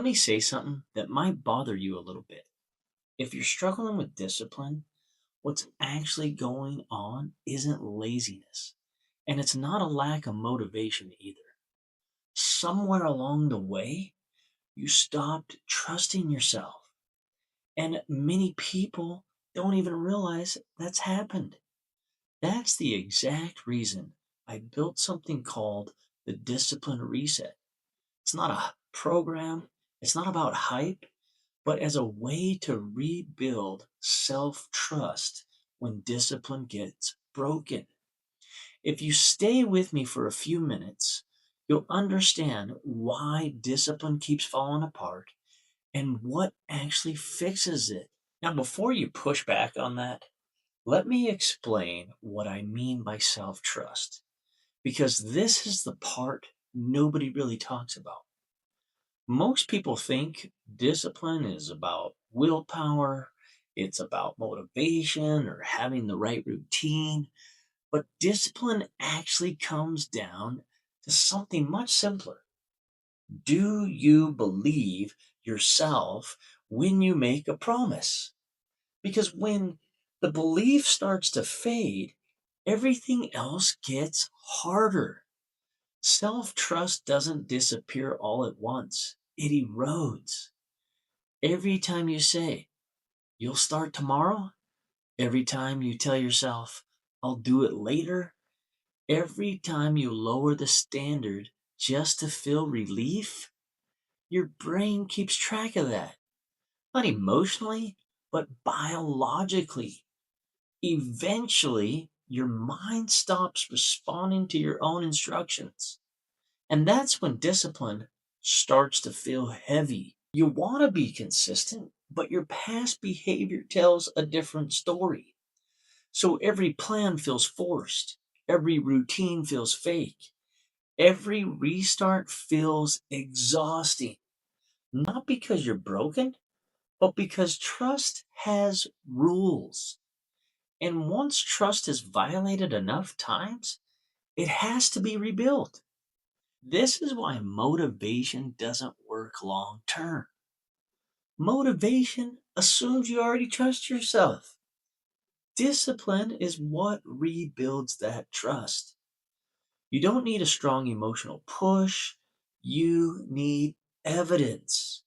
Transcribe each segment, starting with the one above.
Let me say something that might bother you a little bit. If you're struggling with discipline, what's actually going on isn't laziness, and it's not a lack of motivation either. Somewhere along the way, you stopped trusting yourself, and many people don't even realize that's happened. That's the exact reason I built something called the Discipline Reset. It's not a program, it's not about hype, but as a way to rebuild self trust when discipline gets broken. If you stay with me for a few minutes, you'll understand why discipline keeps falling apart and what actually fixes it. Now, before you push back on that, let me explain what I mean by self trust, because this is the part nobody really talks about. Most people think discipline is about willpower, it's about motivation or having the right routine, but discipline actually comes down to something much simpler. Do you believe yourself when you make a promise? Because when the belief starts to fade, everything else gets harder. Self trust doesn't disappear all at once, it erodes. Every time you say, you'll start tomorrow, every time you tell yourself, I'll do it later, every time you lower the standard just to feel relief, your brain keeps track of that. Not emotionally, but biologically. Eventually, your mind stops responding to your own instructions. And that's when discipline starts to feel heavy. You want to be consistent, but your past behavior tells a different story. So every plan feels forced, every routine feels fake, every restart feels exhausting. Not because you're broken, but because trust has rules. And once trust is violated enough times, it has to be rebuilt. This is why motivation doesn't work long term. Motivation assumes you already trust yourself. Discipline is what rebuilds that trust. You don't need a strong emotional push, you need evidence.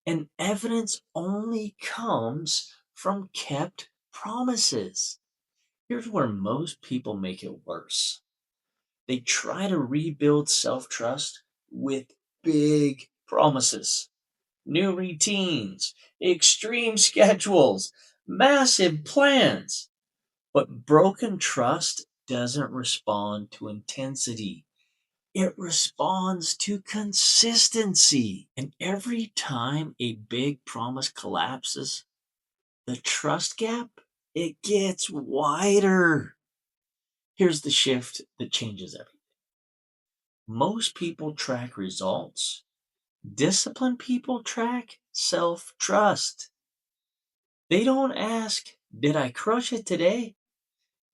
And evidence only comes from kept promises. Here's where most people make it worse. They try to rebuild self trust with big promises, new routines, extreme schedules, massive plans. But broken trust doesn't respond to intensity. It responds to consistency. And every time a big promise collapses, the trust gap, it gets wider. Here's the shift that changes everything. Most people track results. Disciplined people track self trust. They don't ask, did I crush it today?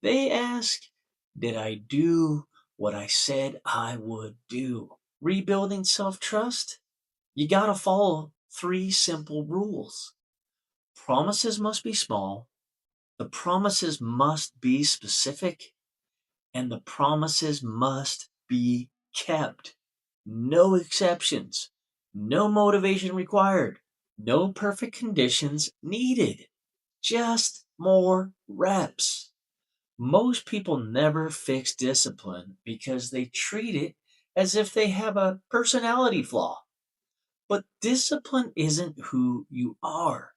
They ask, did I do what I said I would do? Rebuilding self trust? You gotta follow three simple rules. Promises must be small, the promises must be specific, and the promises must be kept. No exceptions, no motivation required, no perfect conditions needed, just more reps. Most people never fix discipline because they treat it as if they have a personality flaw. But discipline isn't who you are,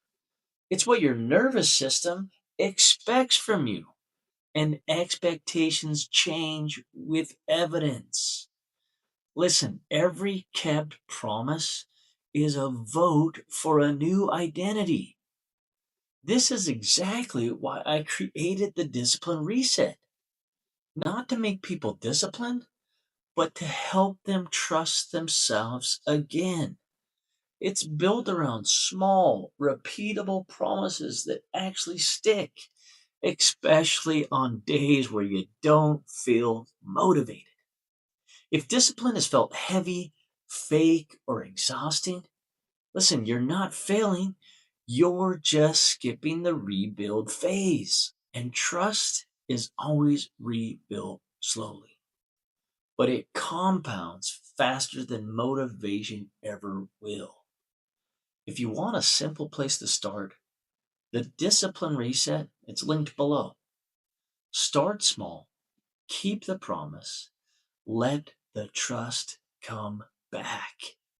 it's what your nervous system expects from you. And expectations change with evidence. Listen, every kept promise is a vote for a new identity. This is exactly why I created the discipline reset. Not to make people disciplined, but to help them trust themselves again. It's built around small, repeatable promises that actually stick, especially on days where you don't feel motivated. If discipline has felt heavy, fake, or exhausting, Listen, you're not failing. You're just skipping the rebuild phase. And trust is always rebuilt slowly, but it compounds faster than motivation ever will. If you want a simple place to start, the discipline reset, it's linked below. Start small, keep the promise, let the trust come back.